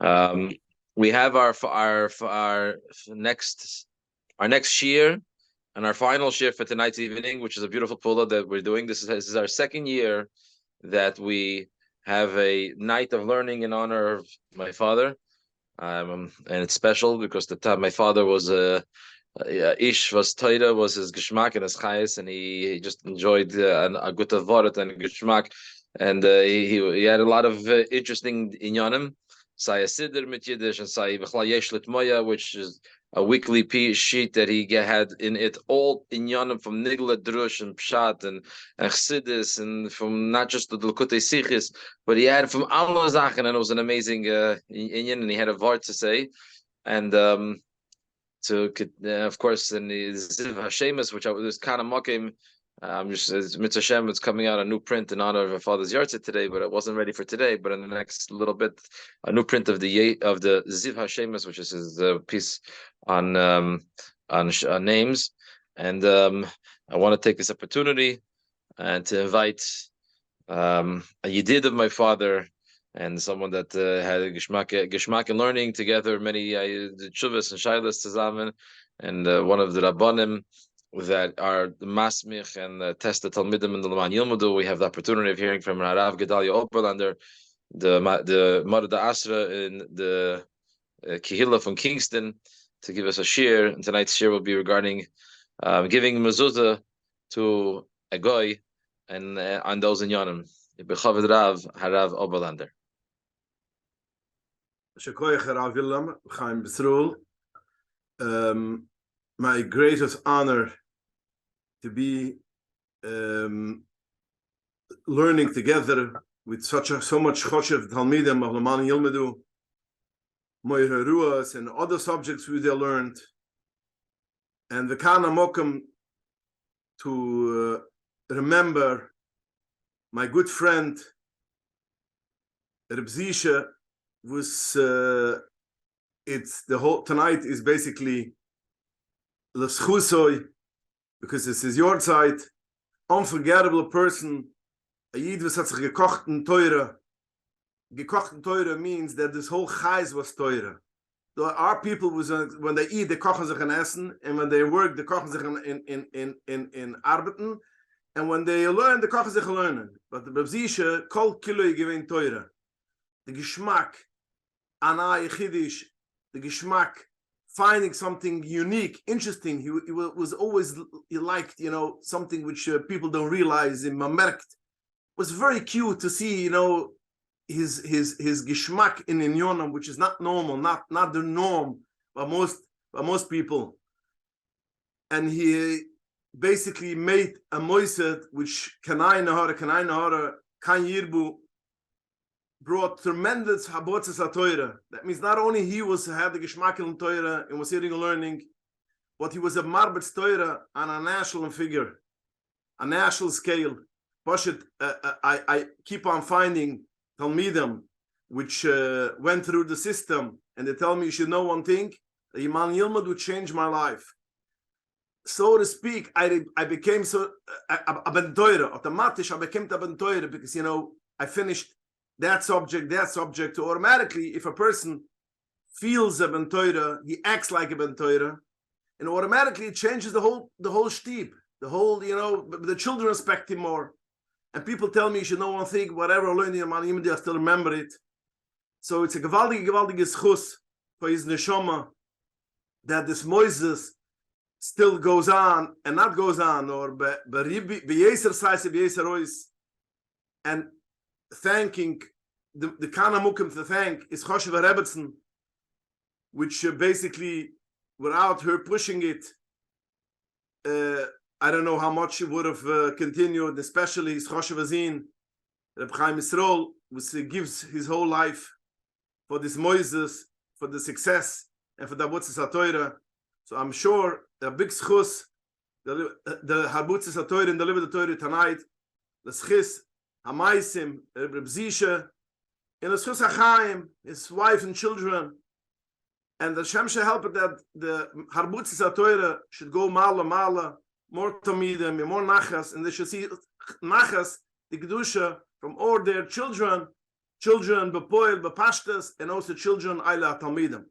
Um, we have our next shiur and our final shiur for tonight's evening, which is a beautiful pulla that we're doing. This is our second year that we have a night of learning in honor of my father, and it's special because the time my father was ish was Torah was his geschmack and his chayes, and he just enjoyed a good avodat and geschmack, and he had a lot of interesting inyanim. Saya Siddur mit Yiddish and Saya B'chlal Yesh Litmoya, which is a weekly sheet that he had in it all inyanim from Nigla Drush and Pshat and Chassidus, and from not just the L'kutei Sichis, but he had from all Zachen, and it was an amazing inyan, and he had a vart to say, and of course, in the Ziv Hashemus, which was kind of mocking. Just Mitzvah Shem, it's coming out a new print in honor of our father's yahrzeit today, but it wasn't ready for today. But in the next little bit, a new print of the Ziv Hashemus, which is his piece on names. And I want to take this opportunity and to invite a yedid of my father and someone that had a geschmack in learning together, many tshuvas and shaylas zusammen, and one of the rabbanim that are the masmich and test the talmidim in the Leman Yilmudu. We have the opportunity of hearing from Harav Gedalia Oberlander, the Marda Asra in the Kehillah from Kingston, to give us a shiur. And tonight's shiur will be regarding giving mezuzah to a goy and on those in Yonim. B'chavod Rav, Harav Oberlander. My greatest honor to be learning together with so much choshev talmidim of Leman Yilmudu, Moira Ruas, and other subjects we learned, and the Kana Mokum to remember my good friend Reb Zisha was it's the whole tonight is basically l'schusoy, because this is your side, unforgettable person, a yid was hat sich gekochten teure. Gekochten teure means that this whole chais was teure. Our people was when they eat, they kochen sich an essen, and when they work, they kochen sich in arbeiten, and when they learn, they kochen sich lernen. But the Bebzisha kol kilo giving teure. The geschmack, ana yichidish, the geschmack, finding something unique, interesting. He was always, he liked, something which people don't realize in Mamerkt. Was very cute to see, his geschmack in Inyonam, which is not normal, not the norm by most people. And he basically made a moiset which Kanai Nahara, Kan Yirbu, brought tremendous habotzes HaTorah. That means not only he had the geschmack in Torah and was sitting and learning, but he was a marbetz Torah on a national figure, a national scale. I keep on finding talmidim which went through the system, and they tell me, you should know one thing, the Leman Yilmud would change my life. So to speak, I became a ben Torah. Automatisch, I became a ben Torah because, I finished that subject, so automatically, if a person feels a ben Torah, he acts like a ben Torah, and automatically it changes the whole shtib, the whole, the children respect him more. And people tell me, you should know one thing, whatever I learned in Leman Yilmudu, I still remember it. So it's a gewaltige schus for his neshama that this Moses still goes on and not goes on, or be'yeser saise, be'yeser ois, and thanking the Kana Mukim to thank is Choshev Rebbetzin, which basically, without her pushing it, I don't know how much she would have continued, especially his Choshev Azin, Reb Chaim Yisrael, which gives his whole life for this Moses, for the success, and for the Habutzes HaTorah. So I'm sure a big schus, the Habutzes HaTorah and deliver the Torah tonight, the schis, Hamaisim, Reb Zisha, in the schus HaChaim, his wife and children, and the Shem should help it that the Habutzes HaTorah should go mala, more Tomidim, more Nachas, and they should see Nachas, the Kedusha, from all their children, children bepoil, bepashtas, and also children Ayla Talmidim.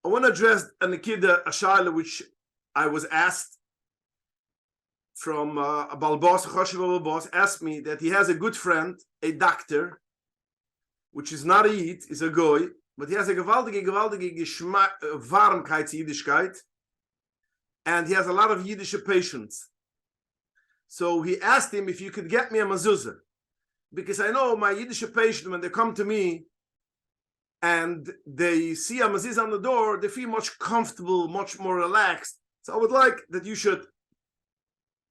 I want to address a Nikida Ashayla which I was asked from a Balbos, a Choshev Balbos, asked me that he has a good friend, a doctor, which is not a Yid, is a Goy, but he has a gewaltige Warmkeit, Yiddishkeit, and he has a lot of Yiddish patients. So he asked him if you could get me a mezuzah, because I know my Yiddish patients, when they come to me and they see a mezuzah on the door, they feel much comfortable, much more relaxed. So I would like that you should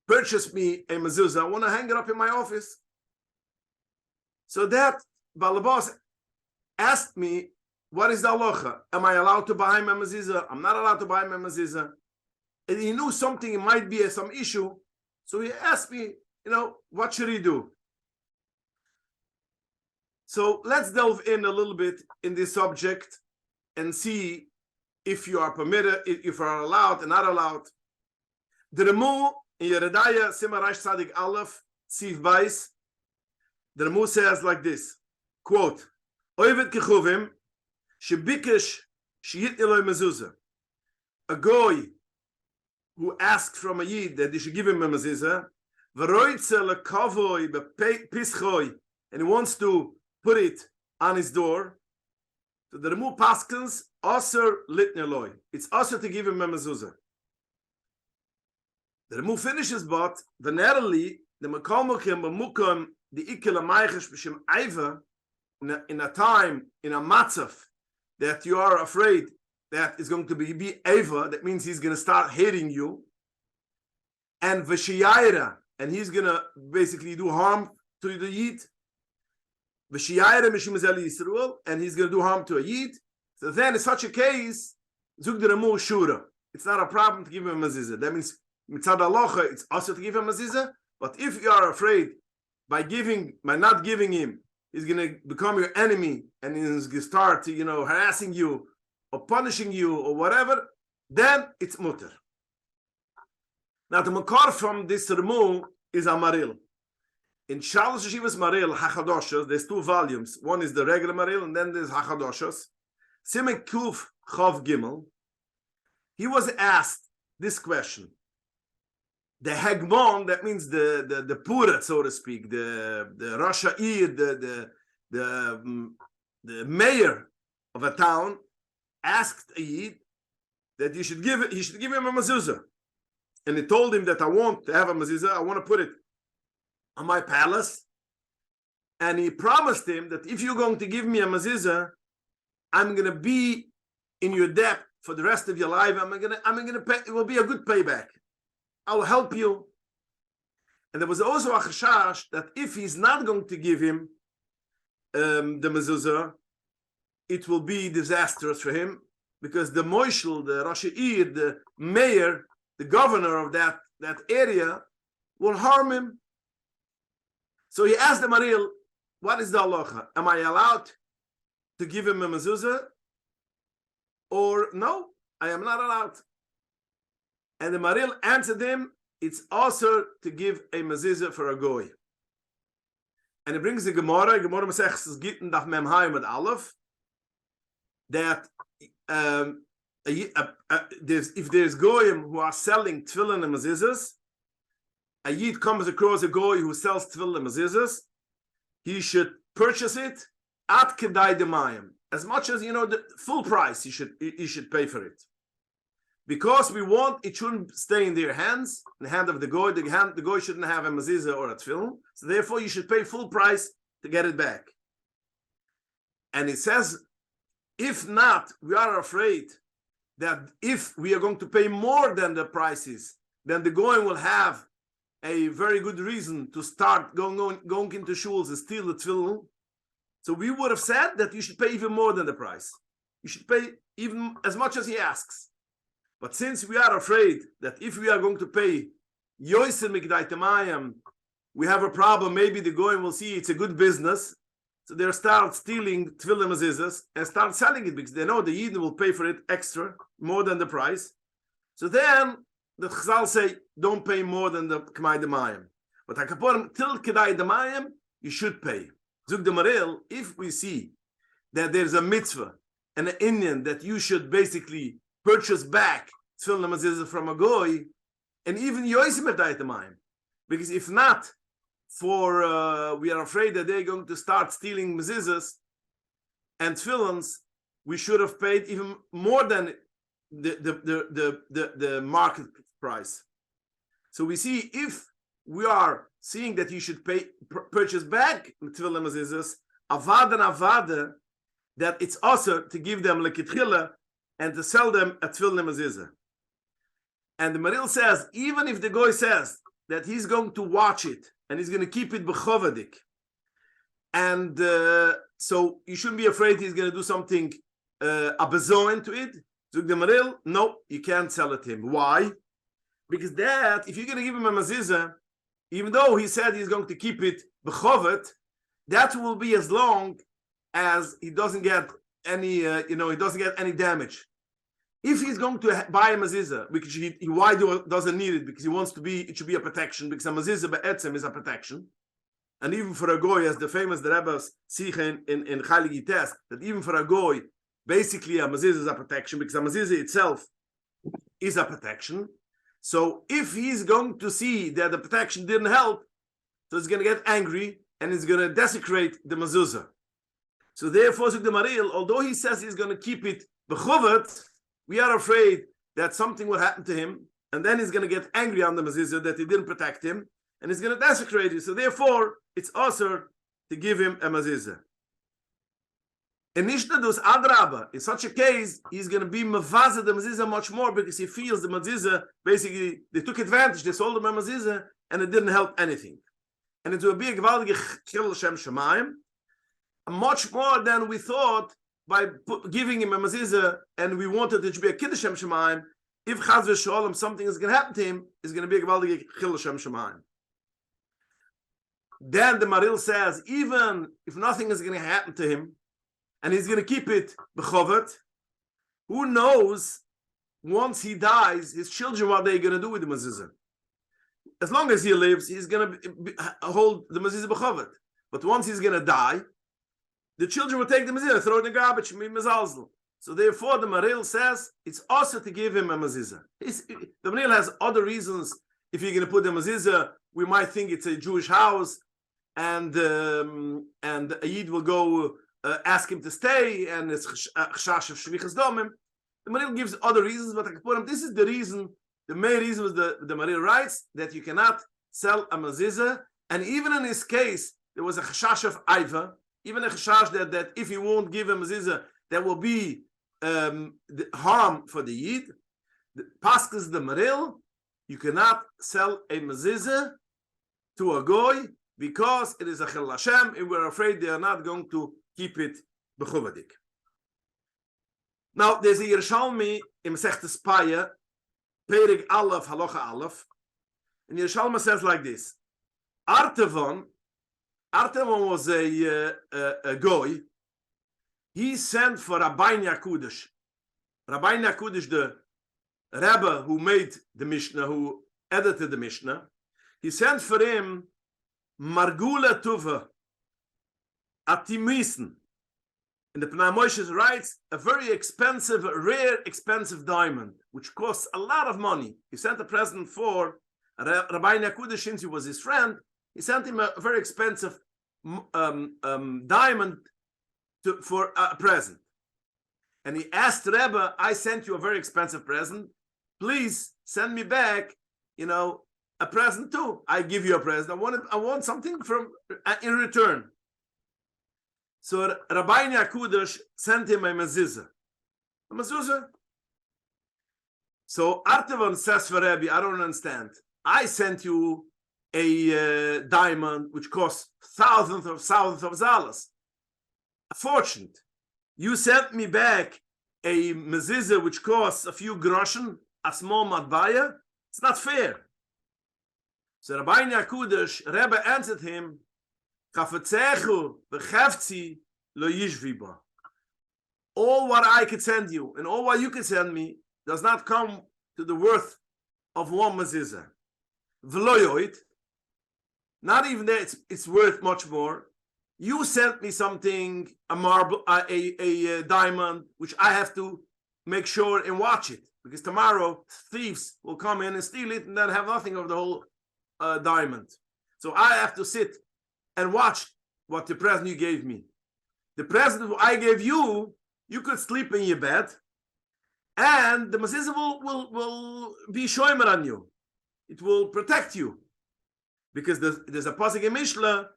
purchase me a mezuzah. I want to hang it up in my office. So that Balabas asked me, what is the halacha? Am I allowed to buy him a mezuzah? I'm not allowed to buy him a mezuzah. And he knew something, it might be some issue. So he asked me, what should he do? So let's delve in a little bit in this subject and see if you are permitted, if you are allowed and not allowed. The Remu in Yeredaya Simarash Sadik Aleph Sif Bais, the Remu says like this, quote, Oivet Kechuvim, Shebikesh Sheyit Eloi Mezuzah. A goy who asked from a Yid that they should give him a mezuzah, V'roitze lekavoi bepischoi, and he wants to put it on his door. So the Remu paskins aser litneloi. It's aser to give him a mezuzah. The Remu finishes, but venerally the makomokim b'mukom the ikela meichesh b'shem aiva in a time, in a matzav that you are afraid that is going to be Eva, that means he's going to start hating you, and V'shiyaira, and he's going to basically do harm to the Yid, V'shiyaira mishum zeli Yisrael, and he's going to do harm to a Yid. So then in such a case, Zug the Remu Shura, it's not a problem to give him a mezuzah. That means mitzad halacha, it's also to give him a mezuzah, but if you are afraid by not giving him, he's going to become your enemy, and he's going to start harassing you, or punishing you, or whatever, then it's mutter. Now the makar from this Remu is Amaril. In Shalosh Yeshivas Maril Hachadoshos, there's 2 volumes. One is the regular Maril, and then there's Hachadoshos. Simek Kuf Chav Gimel. He was asked this question. The Hegmon, that means the Purat, so to speak, the Rasha Ir, the mayor of a town, asked a Yid that he should give him a mezuzah, and he told him that I want to have a mezuzah, I want to put it on my palace, and he promised him that if you're going to give me a mezuzah, I'm going to be in your debt for the rest of your life. I'm going to pay. It will be a good payback. I will help you. And there was also a chashash that if he's not going to give him the mezuzah, it will be disastrous for him, because the moishel, the Rashi Ir, the mayor, the governor of that area will harm him. So he asked the Maril, what is the halacha? Am I allowed to give him a mezuzah? Or no, I am not allowed. And the Maril answered him, it's also to give a mezuzah for a goy. And he brings the Gemara Masechus Gittin Daf Mem Hayim with Aleph, that if there's goyim who are selling tefillin and mezuzahs, a Yid comes across a goy who sells tefillin and mezuzahs, he should purchase it at kedai demayim, as much as the full price he should pay for it, because we want it shouldn't stay in their hands, in the hand of the goy. The goy shouldn't have a mezuzah or a tefillin, so therefore you should pay full price to get it back. And it says, if not, we are afraid that if we are going to pay more than the prices, then the goy will have a very good reason to start going into shuls and steal the tefillin. So we would have said that you should pay even more than the price. You should pay even as much as he asks. But since we are afraid that if we are going to pay yoyser mikdai temayim, we have a problem. Maybe the goy will see it's a good business, so they'll start stealing tefillin mezuzahs and start selling it, because they know the Yidden will pay for it extra, more than the price. So then the Chazal say, don't pay more than the K'mai Demayim. But Hakaporim, till Kedai Demayim, you should pay. Zug de Maril, if we see that there's a mitzvah and an Indian that you should basically purchase back tefillin mezuzah from a goy, and even yoisim etaytamayim, because if not, we are afraid that they're going to start stealing mezuzahs and tefillins, we should have paid even more than the market price. So we see if we are seeing that you should purchase back tefillin mezuzahs, avada, that it's also to give them lekitchila and to sell them a tefillin mezuzah. And the Maril says, even if the guy says that he's going to watch it and he's going to keep it bechovadik, and so you shouldn't be afraid he's going to do something abezoin to it. So the Maril, no, you can't sell it to him. Why? Because that, if you're going to give him a mezuzah, even though he said he's going to keep it bechovat, that will be as long as he doesn't get any, he doesn't get any damage. If he's going to buy a mezuzah, because why doesn't need it? Because he wants it should be a protection, because a mezuzah be'etzem is a protection. And even for a goy, as the famous Rebbe's sichen in Heilige Test, that even for a goy, basically a mezuzah is a protection, because a mezuzah itself is a protection. So if he's going to see that the protection didn't help, so he's going to get angry and he's going to desecrate the mezuzah. So therefore, the Maril, although he says he's going to keep it bechuvat, we are afraid that something will happen to him, and then he's going to get angry on the mezuzah that he didn't protect him, and he's going to desecrate it. So therefore, it's also to give him a mezuzah. And Nishtadus Adraba, in such a case, he's going to be mevazah the mezuzah much more, because he feels the mezuzah, basically, they took advantage, they sold him a mezuzah, and it didn't help anything. And it will be a gewaltige chil Shem Shemayim, much more than we thought by giving him a mezuzah, and we wanted it to be a kiddush Shem Shemayim. If chaz v'sholem something is going to happen to him, it's going to be a gewaltige chil Shem Shemayim. Then the Maril says, even if nothing is going to happen to him, and he's going to keep it bechovet, who knows, once he dies, his children, what they're going to do with the mezuzah. As long as he lives, he's going to hold the mezuzah bechovet. But once he's going to die, the children will take the mezuzah, throw it in the garbage, mezalzel. So therefore, the Maril says it's also to give him a mezuzah. The Maril has other reasons. If you're going to put the mezuzah, we might think it's a Jewish house, and a Yid will go ask him to stay, and it's chashash of shvichas domim. The Maril gives other reasons, but I can put him. This is the reason. The main reason was the Maril writes that you cannot sell a mezuzah, and even in this case, there was a chashash of aiva. Even a chashash that if you won't give him a mezuzah, there will be harm for the Yid. Paskas the Maril, you cannot sell a mezuzah to a goy because it is a chil Hashem, and we're afraid they are not going to keep it bechuvadik. Now, there's a Yerushalmi in Masechtes Paya, Perig Aleph, Halacha Aleph, and Yerushalmi says like this: Artevon was a goy. He sent for Rabbi Yakudish. Rabbi Yakudish, the Rebbe who made the Mishnah, who edited the Mishnah, he sent for him Margula Tuva Atimisen. And the Pnei Moshe writes, a very expensive, rare, expensive diamond, which costs a lot of money. He sent a present for Rabbi Yakudish, since he was his friend. He sent him a very expensive diamond for a present. And he asked Rebbe, I sent you a very expensive present. Please send me back, a present too. I give you a present. I want something in return. So Rabbi Yakudish sent him a mezuzah. A mezuzah. So Artavan says for Rebbe, I don't understand. I sent you a diamond which costs thousands of zalas. A fortune. You sent me back a mezuzah which costs a few groschen, a small matbaya. It's not fair. So Rabbi Yakudish, Rebbe answered him, all what I could send you and all what you could send me does not come to the worth of one mezuzah. Not even that it's worth much more. You sent me something, a marble, a diamond, which I have to make sure and watch it, because tomorrow thieves will come in and steal it and then have nothing of the whole diamond. So I have to sit and watch what the present you gave me. The present I gave you, you could sleep in your bed, and the mezuzah will be shomer on you. It will protect you, because there's a pasuk in Mishnah.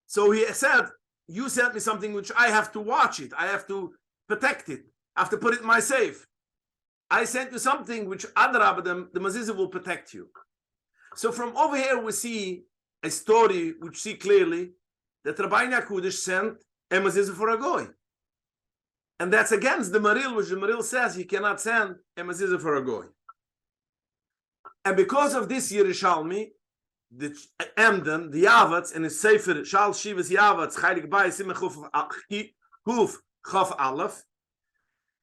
So he said, you sent me something which I have to watch it, I have to protect it, I have to put it in my safe. I sent you something which adrabah, the mezuzah will protect you. So from over here we see a story which see clearly that Rabbeinu HaKudosh sent a mezuzah for a goy. And that's against the Maril, which the Maril says you cannot send a mezuzah for a goy. And because of this Yerushalmi, the Emden, the Yavatz, and his Sefer Shal Shivas Yavatz, Chaylik Bay Simech Huf Chaf Aleph,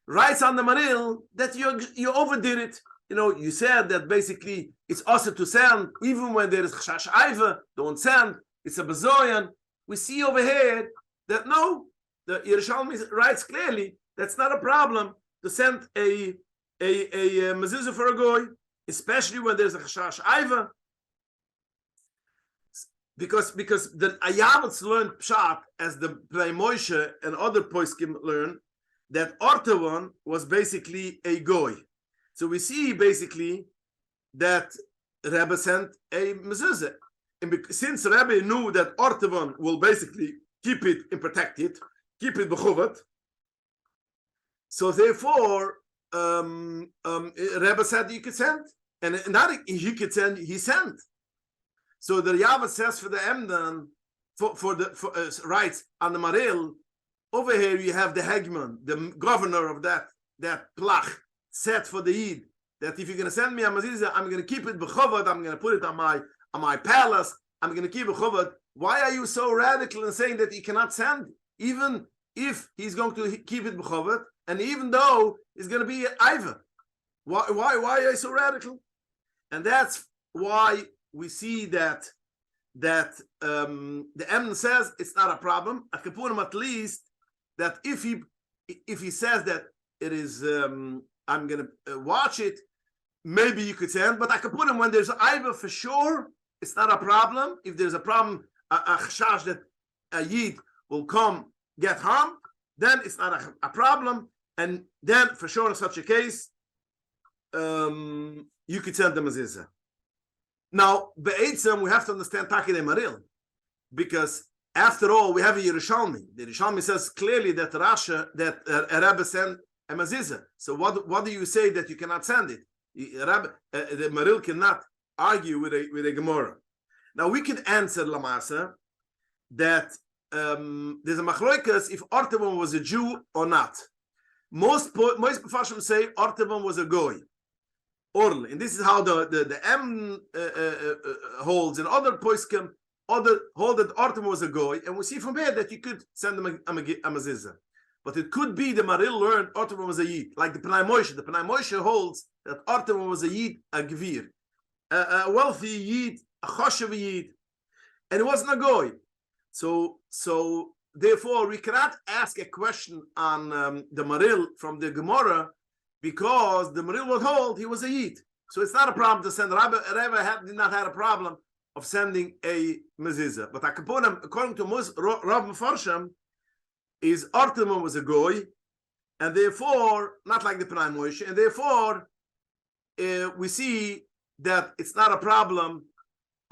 writes on the Maril that you overdid it. You know, you said that basically it's also to send, even when there is Chashash Aiva, don't send, it's a Bazoyan. We see over here that no, the Yerushalmi writes clearly that's not a problem to send a mezuzah for a goy, especially when there's a Chashash Aiva. Because the Ayavats learned Pshat, as the Play Moshe and other poskim learn, that Ortavon was basically a goy. So we see basically that Rebbe sent a mezuzah. And since Rebbe knew that Ortavon will basically keep it and protect it, keep it b'chuvat, so therefore Rebbe said you could send, and not he could send, he sent. So the Yavat says for the Emden, for writes on the Maril, over here you have the Hegman, the governor of that plach, said for the Yid, that if you're going to send me a mezuzah, I'm going to keep it b'chovad, I'm going to put it on my palace, I'm going to keep it b'chovad. Why are you so radical in saying that he cannot send, even if he's going to keep it b'chovad, and even though it's going to be Iva? Why are you so radical? And that's why we see that the Emden says it's not a problem. At Kapurim, at least, that if he says that it is, I'm going to watch it, maybe you could send. But I could put him when there's Iva for sure, it's not a problem. If there's a problem, a chashash that a Yid will come get harmed, then it's not a problem. And then for sure in such a case, you could send them a mezuzah. Now, be'etzem, we have to understand Takei Maril, because after all, we have a Yerushalmi. The Yerushalmi says clearly that a Rebbe sent a mezuzah. So what do you say that you cannot send it? The Maril cannot argue with a Gemara. Now we can answer Lamasa that there's a machloikas if Artaban was a Jew or not. Most Mepharshim say Artaban was a goy. Orl, and this is how the M holds, and other poskim hold that Artaban was a goy, and we see from here that you could send them a mezuzah. But it could be the Maril learned Artaban was a Yid, like the Pnai Moshe. The Pnai Moshe holds that Artaban was a Yid, a Gvir, a wealthy Yid, a Choshev Yid, and it wasn't a goy. So therefore, we cannot ask a question on the Maril from the Gemara, because the Maril would hold he was a Yid. So it's not a problem to send. Rebbe did not have a problem of sending a mezuzah. But according to Rav Mefarshim, is Artaman was a goy, and therefore, not like the Pnai Moshe, and therefore, we see that it's not a problem.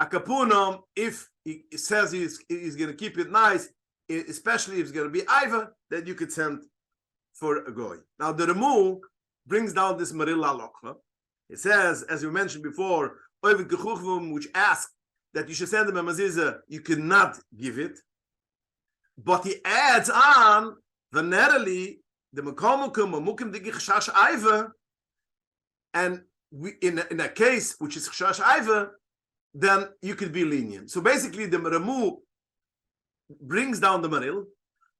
A kapunam, if he says he's going to keep it nice, especially if it's going to be Iva, that you could send for a goy. Now the Remu brings down this Maril Halakha. It says, as we mentioned before, which asks that you should send him a mezuzah, you cannot give it. But he adds on, venerally, the Mekomukum, Mukim de Chashash Iva, and in a case which is Chashash Iva, then you could be lenient. So basically, the Remu brings down the Maril,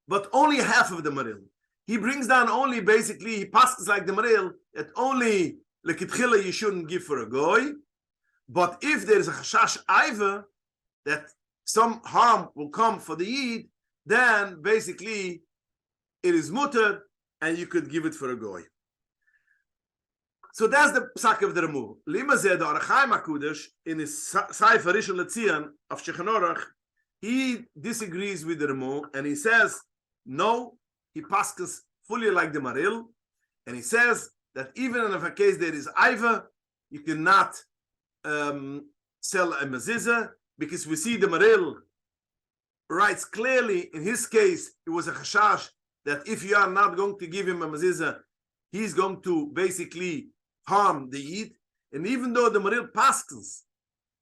but only half of the Maril. He brings down only basically, he passes like the Maril, that only Lekitchila you shouldn't give for a goy, But if there is a chashash aiva that some harm will come for the Yid, then basically it is mutter and you could give it for a goy. So that's the psak of the Ramu. Lima said the Arachaim HaKudosh in his Sefer Rishon LeZion of Shulchan Aruch, he disagrees with the Ramu and he says, no, he passes fully like the Maril, and he says that even in a case there is Aiva, you cannot sell a mezuzah, because we see the Maril writes clearly in his case it was a chashash that if you are not going to give him a mezuzah, he's going to basically harm the Yid. And even though the Maril passes,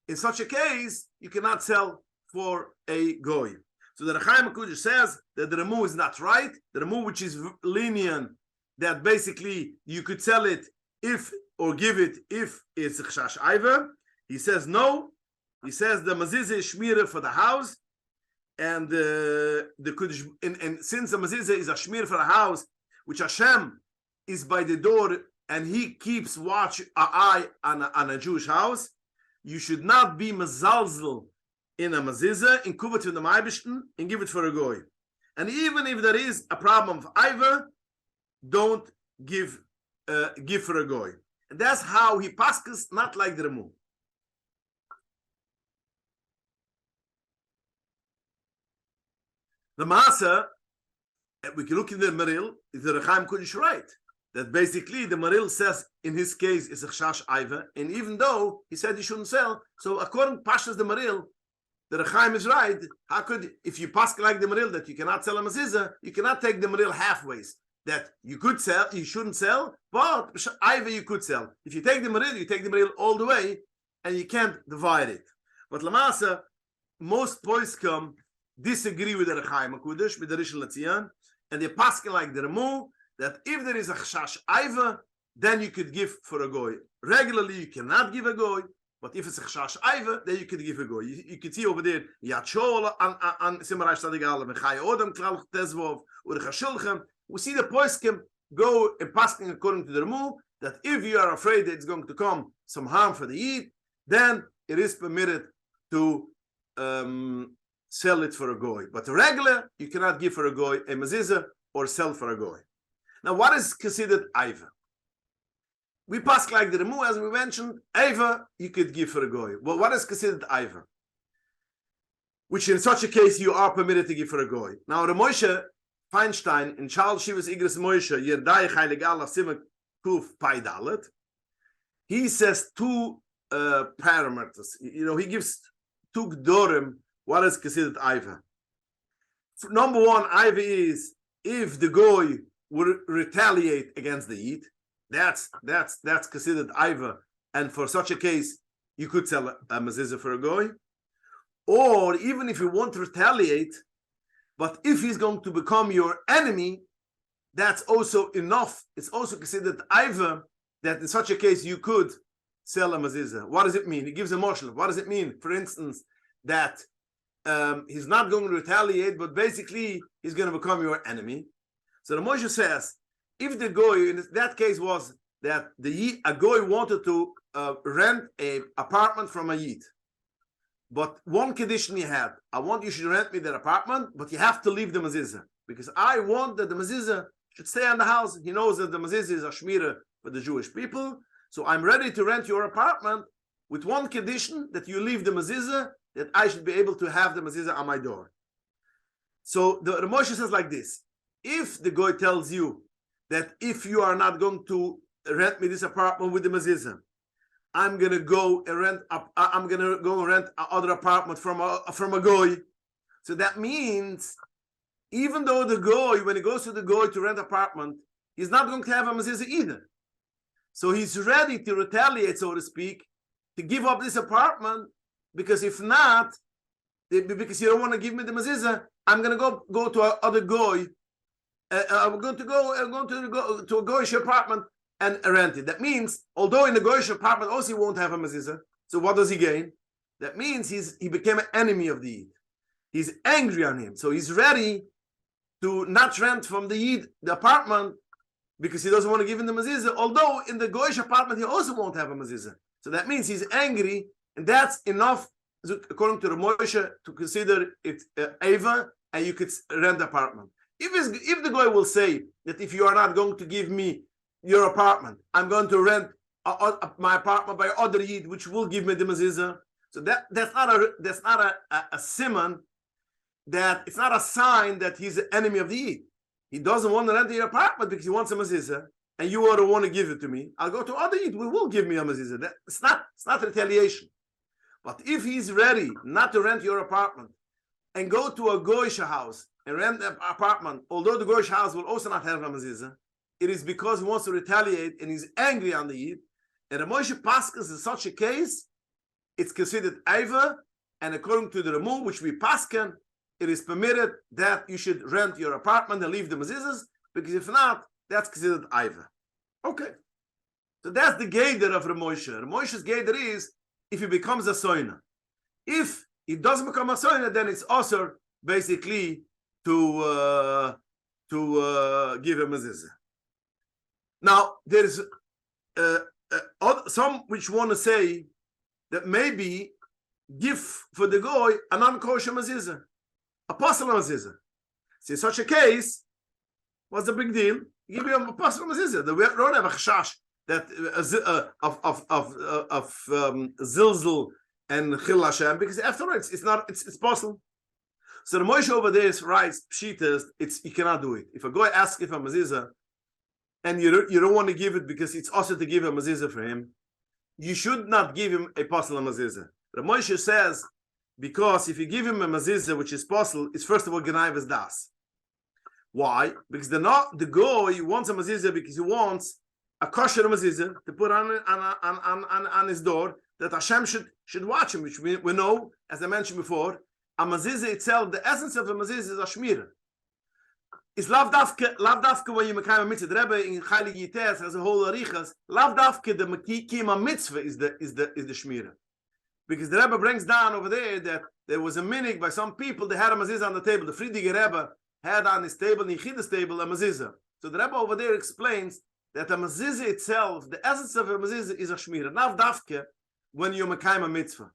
in such a case, you cannot sell for a goy. So the Rechaim HaKudosh says that the Ramu is not right. The Ramu, which is lenient, that basically you could sell it if, or give it if it's a chashash aiva. He says no. He says the mezuzah is shmira for the house, and the Kudosh, and since the mezuzah is a shmir for the house, which Hashem is by the door and He keeps watch an eye on a Jewish house, you should not be mezalzel in a mezuzah, in kuvat from the Meibishten, and give it for a goy. And even if there is a problem of aiva, don't give for a goy. And that's how he passes, not like the Ramu. The Maasa, we can look in the Maril, is the Rechaim Kodesh right? That basically the Maril says in his case is a chash aiva, and even though he said he shouldn't sell, so according to Pashas the Maril, the Rechaim is right. How could, if you pass like the Maril that you cannot sell a mezuzah, you cannot take the Maril halfways. That you could sell, you shouldn't sell, but aiva you could sell. If you take the Maril, you take the Maril all the way, and you can't divide it. But Lamasa, most poskim disagree with the Rechaim HaKudosh, with the Rishon LeZion, and they pass like the Ramu, that if there is a chashash aiva, then you could give for a goy. Regularly, you cannot give a goy, but if it's a chashash aiva, then you could give a goy. You can see over there, Yachol on Simarash Tadigal, Mechai Odom, Klal Tezvov, or Chashulchem. We see the poskim go and passing according to the Ramu, that if you are afraid that it's going to come some harm for the Yid, then it is permitted to sell it for a goy. But regular, you cannot give for a goy a mezuzah or sell for a goy. Now, what is considered aiva? We pass like the Ramu, as we mentioned, aiva you could give for a goy. Well, what is considered aiva? Which in such a case you are permitted to give for a goy. Now, the Moshe Feinstein in Charles Shivas Igros Moshe Yerdai Heilig Allah Simak Kuf Pai Dalet, he says two parameters. You know, he gives two gdorim what is considered aiva. Number one, aiva is if the goy would retaliate against the Yid, that's considered aiva, and for such a case you could sell a mezuzah for a goy. Or even if you won't retaliate, but if he's going to become your enemy, that's also enough. It's also considered aiva, that in such a case you could sell a mezuzah. What does it mean? He gives a moshel. What does it mean? For instance, that he's not going to retaliate, but basically he's going to become your enemy. So the Moshe says, if the goy in that case was that a goy wanted to rent an apartment from a Yid, but one condition he had, I want you should rent me that apartment, but you have to leave the mezuzah, because I want that the mezuzah should stay in the house. He knows that the mezuzah is a shmira for the Jewish people, so I'm ready to rent your apartment with one condition, that you leave the mezuzah, that I should be able to have the mezuzah on my door. So the Moshe says like this: if the goy tells you that if you are not going to rent me this apartment with the mezuzah, I'm gonna go and rent. I'm gonna go and rent another apartment from a goy. So that means, even though the goy, when he goes to the goy to rent apartment, he's not going to have a mezuzah either. So he's ready to retaliate, so to speak, to give up this apartment, because if not, because you don't want to give me the mezuzah, I'm gonna go to another goy. I'm going to go to a goyish apartment and rent it. That means, although in the goyish apartment also he won't have a mezuzah, so what does he gain? That means he became an enemy of the Yid. He's angry on him, so he's ready to not rent from the Yid the apartment because he doesn't want to give him the mezuzah. Although in the goyish apartment he also won't have a mezuzah. So that means he's angry, and that's enough, according to the Moshe, to consider it Eva, and you could rent the apartment. If the guy will say that if you are not going to give me your apartment, I'm going to rent my apartment by other Yid, which will give me the mezuzah. So that's not a simon, that it's not a sign that he's an enemy of the Yid. He doesn't want to rent your apartment because he wants a mezuzah, and you are the one to give it to me. I'll go to other Yid, we will give me a mezuzah. It's not retaliation. But if he's ready not to rent your apartment and go to a goyish house and rent the apartment, although the goyish house will also not have a mezuzah, it is because he wants to retaliate and he's angry on the Yid. And the Moshe Paskas in such a case, it's considered Eiva, and according to the Ramon, which we Paskan, it is permitted that you should rent your apartment and leave the mezuzahs, because if not, that's considered Eiva. Okay. So that's the Geder of Ramoshe. Ramoshe's Geder is if he becomes a soina. If he doesn't become a soina, then it's also basically to give a mezuzah. Now, there's some which want to say that maybe give for the goy a non-kosher mezuzah, a pasul mezuzah. So in such a case, what's the big deal? You give him a pasul mezuzah. We don't have a chashash that of zilzal and chil Hashem, because after all, it's possible. So the Moshe over there writes pshitas, you cannot do it. If a guy asks if a mezuzah, and you don't want to give it because it's also to give a mezuzah for him, you should not give him a pasul mezuzah. The Moshe says, because if you give him a mezuzah which is pasul, it's first of all genayvas das. Why? Because the guy wants a mezuzah because he wants a kosher mezuzah to put on his door, that Hashem should watch him, which we know, as I mentioned before, a mezuzah itself, the essence of a mezuzah is a shmira. It's lav dafke when you make a mitzvah. The Rebbe in Heilig Yites has a whole arichas. Lav dafke the kiyama mitzvah is the shmira, because the Rebbe brings down over there that there was a minig by some people. They had a mezuzah on the table. The Friedige Rebbe had on his table, in Yichidas table, a mezuzah. So the Rebbe over there explains that a mezuzah itself, the essence of a mezuzah is a shmira. Lav dafke when you make a mitzvah.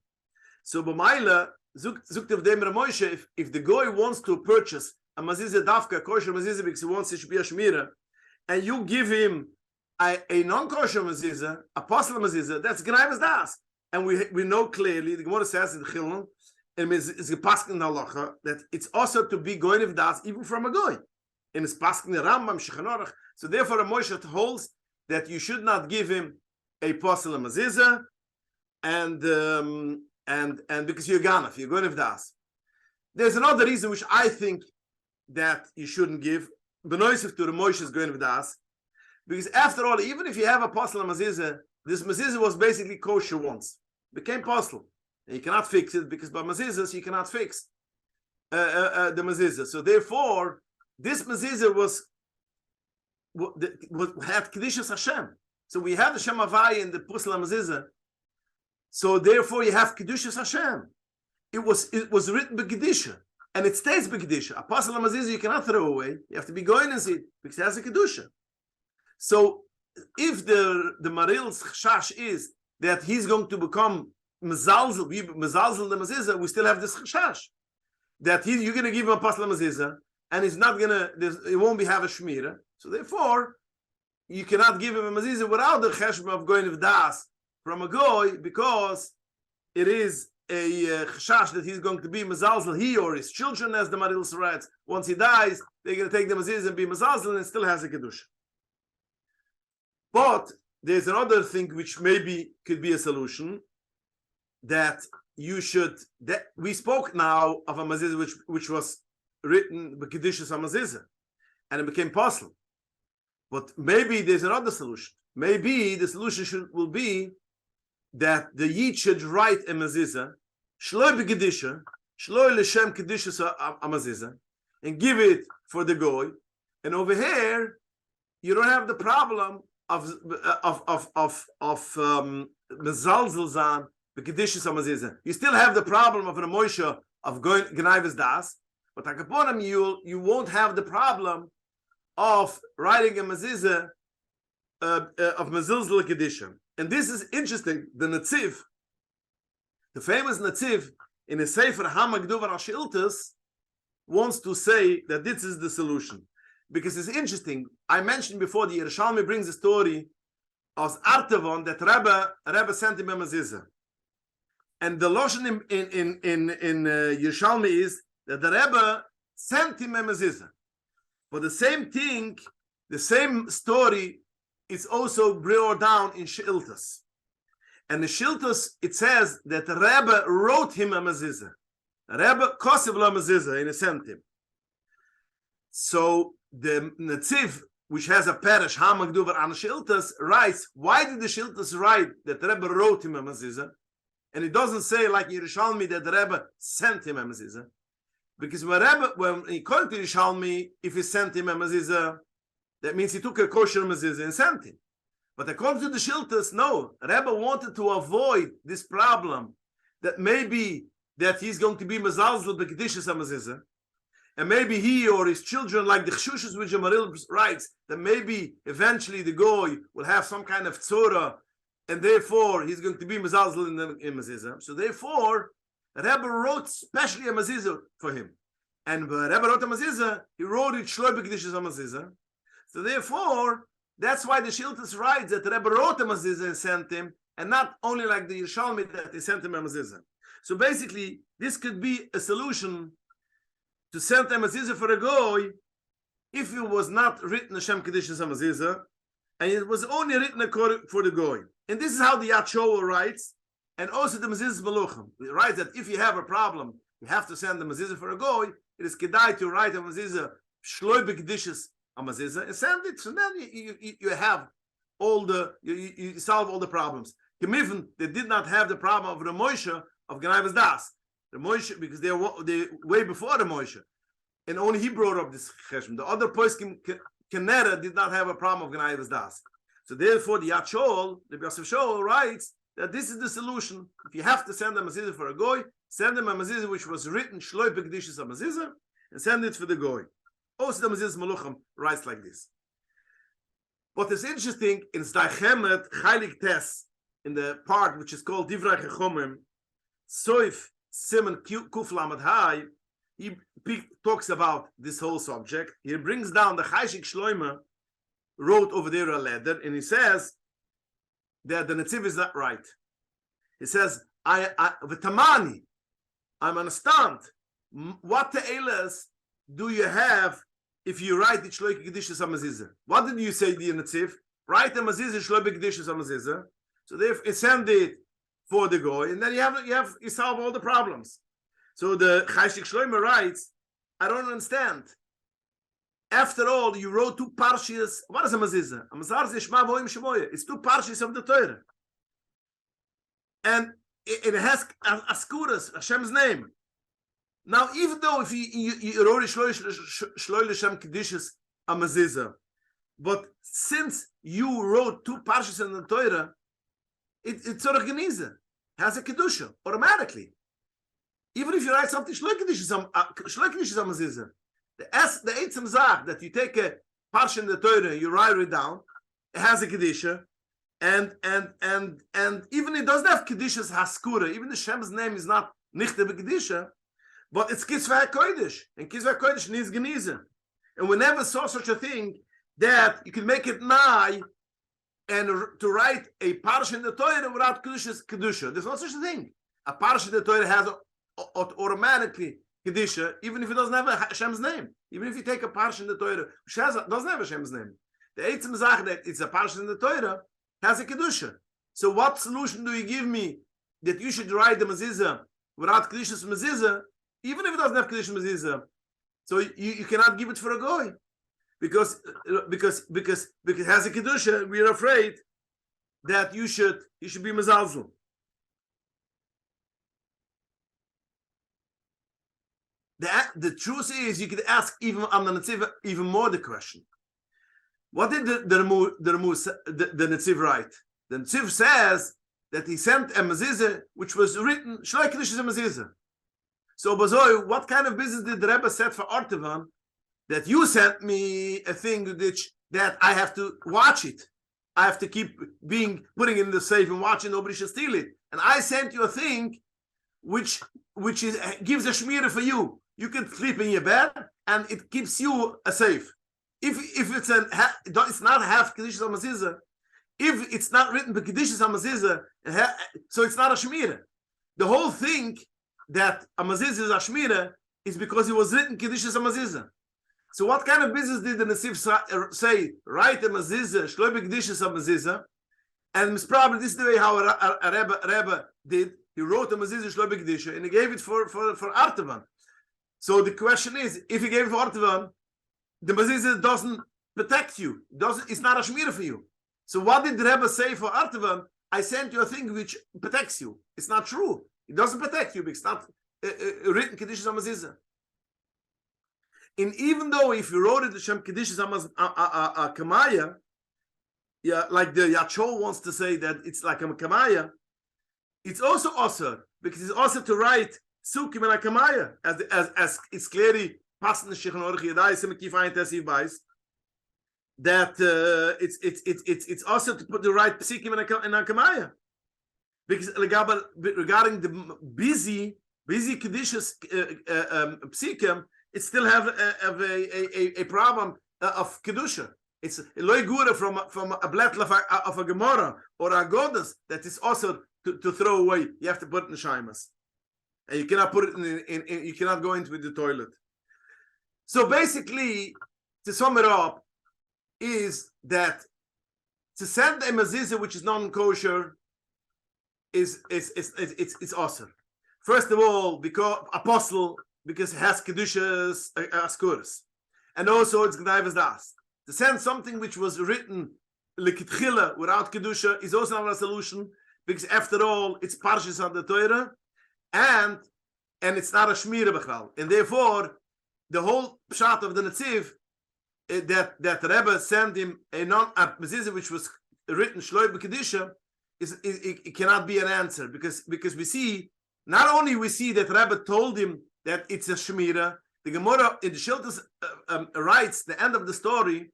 So b'mayla zukt of dem Moshe, if the guy wants to purchase a mezuzah dafka, kosher mezuzah, because he wants it to be a shmira, and you give him a non-kosher mezuzah, a pasul mezuzah, that's genayvas das. And we know clearly, the Gemara says in Chilon, and it's a pasuk in the halacha, that it's also to be goynev das even from a goy. And it's pasuk in the Rambam, Shulchan Aruch. So therefore, a Moshe holds that you should not give him a pasul mezuzah, and because you're ganef, you're goynev das. There's another reason which I think that you shouldn't give, benoisif to the Moshe's goynev das, because after all, even if you have a pasul mezuzah, this mezuzah was basically kosher once, became pasul, and you cannot fix it, because by mezuzahs you cannot fix the mezuzah. So therefore, this mezuzah had kedushas Hashem. So we have the Shem Havai in the pasul mezuzah. So therefore, you have kedushas Hashem. It was written b'kedusha, and it stays b'kedusha. A pasul mezuzah you cannot throw away. You have to be going and see it because it has a kedusha. So if the Maril's chashash is that he's going to become mezalzel the mezuzah, we still have this chashash that you're going to give him a pasul mezuzah, and he's not going to. It won't have a shmira. So therefore, you cannot give him a mezuzah without the cheshbon of going with das from a goy, because it is a chashash that he's going to be mezalzel, he or his children, as the Maril's writes. Once he dies, they're going to take the mezuzah and be mezalzel, and it still has a kedusha. But there's another thing which maybe could be a solution, that you should. That we spoke now of a mezuzah which was written b'kedusha mezuzah, and it became pasul. But maybe there's another solution. Maybe the solution will be that the yid should write a mezuzah, shloi b'kedusha, shloi l'shem kedusha a mezuzah, and give it for the goy. And over here, you don't have the problem of mezalzel zan b'kedusha mezuzah. You still have the problem of an Moshe of going genayvas das, but akaponim you won't have the problem of writing a mezuzah of mezilzel kedusha. And this is interesting. The Netziv, the famous Netziv, in a Sefer Hamagduvar Ashiltas, wants to say that this is the solution. Because it's interesting. I mentioned before the Yerushalmi brings a story of Artevon that Rebbe sent him a mezuzah. And the Lashon in Yerushalmi is that the Rebbe sent him a mezuzah. But the same thing, the same story, is also brought down in Shiltas. And the Shiltas, it says that the Rebbe wrote him a mezuzah. Rebbe kosev la mezuzah, and he sent him. So the Netziv, which has a parish, Hamagduvar an Shiltas, writes, why did the Shiltas write that the Rebbe wrote him a mezuzah? And it doesn't say like Yerushalmi that the Rebbe sent him a mezuzah. Because when he called to Yerushalmi, if he sent him a mezuzah, that means he took a kosher mezuzah and sent him. But according to the Shiltas, no. Rebbe wanted to avoid this problem that maybe that he's going to be mezalzel b'kedishas mezuzah, and maybe he or his children, like the Chshushas which Amaril writes, that maybe eventually the goy will have some kind of tzora, and therefore he's going to be mezalzel in mezuzah. So therefore, Rebbe wrote specially a mezuzah for him. And when Rebbe wrote a mezuzah, he wrote it shloi b'kedishas mezuzah. So therefore, that's why the Shiltas writes that the Rebbe wrote a mezuzah and sent him, and not only like the Yerushalmi that he sent him a mezuzah. So basically, this could be a solution to send a mezuzah for a goy if it was not written Hashem Kedishas mezuzah, and it was only written for the goy. And this is how the Yad Shoel writes, and also the Mezuzah Meluchim. It writes that if you have a problem, you have to send the mezuzah for a goy. It is kedai to write a mezuzah shloi b'kedishas a mezuzah and send it. So then you have all the you solve all the problems. Gemivin, they did not have the problem of the Moshe of Ganaivas Das. The Moshe, because they way before the Moshe, and only he brought up this cheshm. The other poskim Kenera did not have a problem of Ganaivas Das. So therefore, the Yad Shoel, the Yosef Shoel writes that this is the solution. If you have to send a mezuzah for a goy, send them a mezuzah which was written shloi b'kedishas a mezuzah, and send it for the goy. Also, the Mezuzah Meluchim writes like this. What is interesting in Zdaichemet Chaylik Tes, in the part which is called Divrei Chechomim, Soif Simon Kuf Lamed Hai, he talks about this whole subject. He brings down the Chayshik Shloima, wrote over there a letter, and he says that the Netziv is not right. He says, V'tamani, I understand, what the Eilas do you have if you write it Shloi Kedishas HaMezuzah? What did you say, the Netziv? Write a Mezuzah Shloi Kedishas HaMezuzah. So they send it for the goy, and then you solve all the problems. So the Chayshik Shloime writes, I don't understand. After all, you wrote two parshas. What is a mezuzah? A mezuzah is Shema Voim Shemoye. It's two parshas of the Torah, and it has Askuras, Hashem's name. Now, even though if you wrote Shloi L'Shem Kedishas a mezuzah, but since you wrote two parshas in the Torah, it's sort of geniza, has a kedusha automatically. Even if you write something Shloi Kedishas a mezuzah. The Eitzim Zach that you take a parsha in the Torah, you write it down, it has a kedusha, and even it doesn't have kedusha's haskura. Even the Shem's name is not nichte b'kedusha, but it's kisvei kodesh, and kisvei kodesh needs geniza. And we never saw such a thing that you can make it nigh and to write a parsha in the Torah without kedusha's kedusha. There's no such a thing. A parsha in the Torah has automatically Kedisha, even if it doesn't have a Hashem's name. Even if you take a parsha in the Torah which doesn't have Hashem's name. The Eitzim Zach that it's a parsha in the Torah has a Kedusha. So what solution do you give me that you should write the mezuzah without Kedusha's mezuzah, even if it doesn't have Kedusha's mezuzah? So you cannot give it for a goy. Because it has a Kedusha, we're afraid that you should be mezalzel. The truth is, you could ask even on the Netziv even more the question. What did the Netziv write? The Netziv says that he sent a mezuzah which was written Shloi Kedishas mezuzah. So Bazoi, what kind of business did the Rebbe set for Artavan that you sent me a thing that I have to watch it? I have to keep putting it in the safe and watching nobody should steal it. And I sent you a thing which gives a shmira for you. You can sleep in your bed and it keeps you safe. If it's not half kedusha hamazizah, if it's not written by kedusha hamazizah, so it's not a shmira. The whole thing that a mazizah is a shmira is because it was written kedusha hamazizah. So what kind of business did the Nesiv say? Write a mezuzah, shloi b'kedusha hamazizah, and it's probably this is the way how a Rebbe did. He wrote a mezuzah shloi b'kedusha and he gave it for Artavan. So the question is, if he gave it for Artavan, the mezuzah doesn't protect you. It's not a shmira for you. So what did the Rebbe say for Artavan? I sent you a thing which protects you. It's not true. It doesn't protect you because it's not written kedusha hamazizah. And even though if you wrote it the Shem kedusha kamaya, yeah, like the Yacho wants to say that it's like a kamaya, it's also osur because it's also to write sukim and a kamaya as it's clearly passed in the Shulchan Aruch Yadai Simekif Ayin Tesiv Bais that it's also to put the right psikim in a kamaya because regarding the busy kedusha psikim, it still have a problem of kedusha. It's loy gura from a blatl of a gemara or a goddess that is also to throw away. You have to put it in the shaimas, and you cannot put it in you cannot go into the toilet. So basically, to sum it up, is that to send a mezuzah which is non-kosher is awesome. First of all, because because it has kedushas askuras, and also it's g'dayvas das. To send something which was written lekitchila without kedusha is also not a solution because after all it's parshas on the Torah, and it's not a shmira b'chal, and therefore the whole pshat of the Netziv that Rebbe sent him a mezuzah which was written shloi b'kedusha it cannot be an answer because we see not only we see that Rebbe told him that it's a shmira. The Gemara in the Shiltas writes the end of the story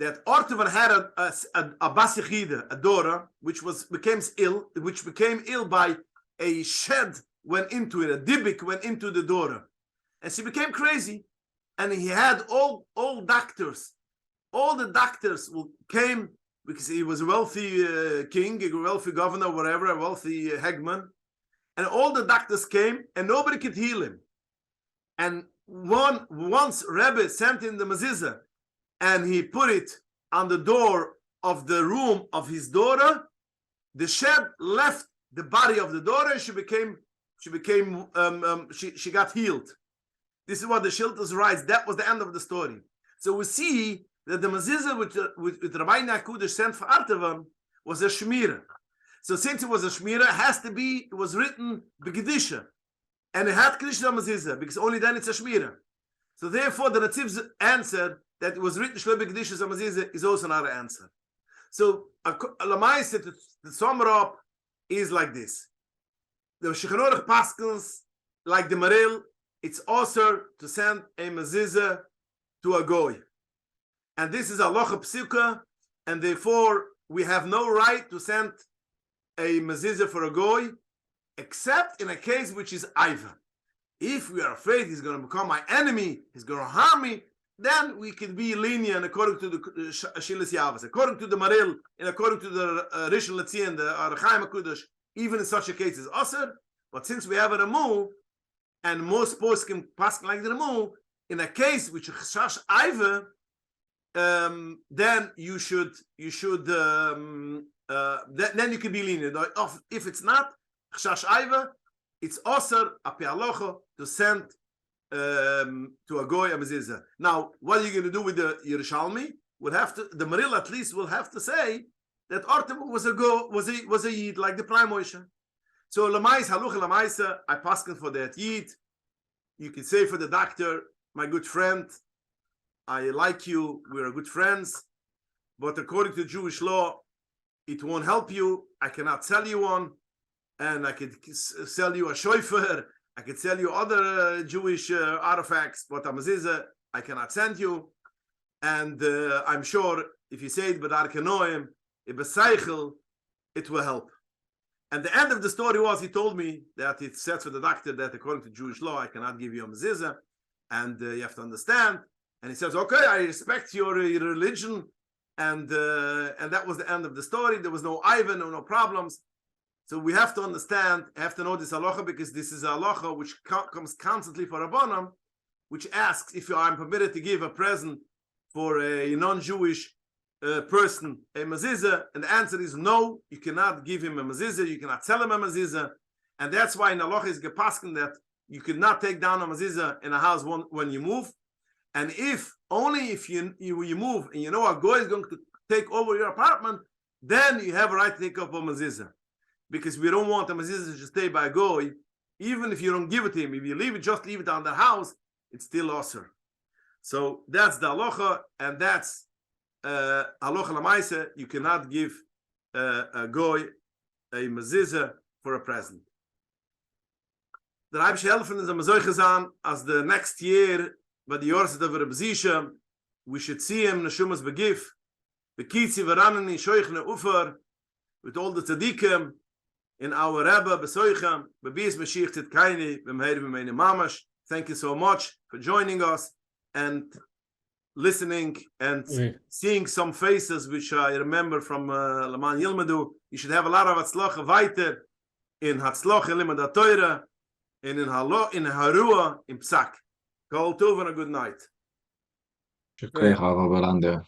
that Ortavan had a bas yechida, a daughter, which became ill by a shed went into it, a dibik went into the daughter, and she became crazy. And he had all doctors. All the doctors came because he was a wealthy king, a wealthy governor, whatever, a wealthy hegman. And all the doctors came, and nobody could heal him. And once Rebbe sent in the mezuzah, and he put it on the door of the room of his daughter, the shed left the body of the daughter, and she got healed. This is what the Shiltas writes. That was the end of the story. So we see that the mezuzah with Rabbi Nakudish sent for Artavan was a shmira. So since it was a shmira, it was written b'kedusha, and it had kedusha mezuzah because only then it's a shmira. So therefore, the Natziv's answer that it was written shloi b'kedusha mezuzah is also not an answer. So Lamaisa to sum it up is like this: the Shulchan Aruch paskins like the Maril. It's also to send a mezuzah to a goy, and this is a halacha psuka, and therefore we have no right to send a mezuzah for a goy, except in a case which is aiva. If we are afraid he's going to become my enemy, he's going to harm me, then we can be lenient according to the Shilas Yavas, according to the Maril, and according to the Rishon LeZion, the Arachaim HaKudosh. Even in such a case is asur, but since we have a remove, and most poskim pass like the remove, in a case which is chash aiva, then you should then you can be lenient. If it's not chash aiva, it's asur api halacha to send to a goy a mezuzah. Now, what are you going to do with the Yerushalmi? The Maril at least will have to say that Artem was a yid like the prime Moshe. So Lamais Halucha Lamaisa, I paskin for that yid. You can say for the doctor, my good friend, I like you, we're good friends, but according to Jewish law, it won't help you. I cannot sell you one, and I could sell you a shofar, I could sell you other Jewish artifacts, but a mezuzah I cannot send you. And I'm sure if you say it, but Arkanoim, it will help. And the end of the story was, he told me that it says for the doctor that according to Jewish law, I cannot give you a mezuzah, and you have to understand. And he says, okay, I respect your religion, and that was the end of the story. There was no Ivan, no problems. So we have to understand, have to know this halacha, because this is a halacha which comes constantly for Rabbanim, which asks if you are permitted to give a present for a non-Jewish person a mezuzah, and the answer is no. You cannot give him a mezuzah, you cannot sell him a mezuzah, and that's why in halacha is gepasken that you could not take down a mezuzah in a house when you move, and if you move and you know a goy is going to take over your apartment, then you have a right to take up a mezuzah, because we don't want a mezuzah to stay by a goy. Even if you don't give it to him, if you leave it on the house, it's still osur. So that's the halacha, and that's halacha lamaisa. You cannot give a goy a mezuzah for a present. The Rebbe helfen is a mezuzah as the next year, by the Yorset of Reb Zisha, we should see him neshumas begif, bekitzi v'ranani shoichne ufer, with all the tzaddikim in our Rebbe besoichem, bebiz Mashiach tzidkaini, b'mheir b'meine mamash. Thank you so much for joining us and listening and seeing some faces which I remember from Laman Yilmadu. You should have a lot of hatzlacha weiter in hatzlacha limud haTorah, and in Harua, in Psak. Kol tov and a good night. Harav Gedalia Oberlander.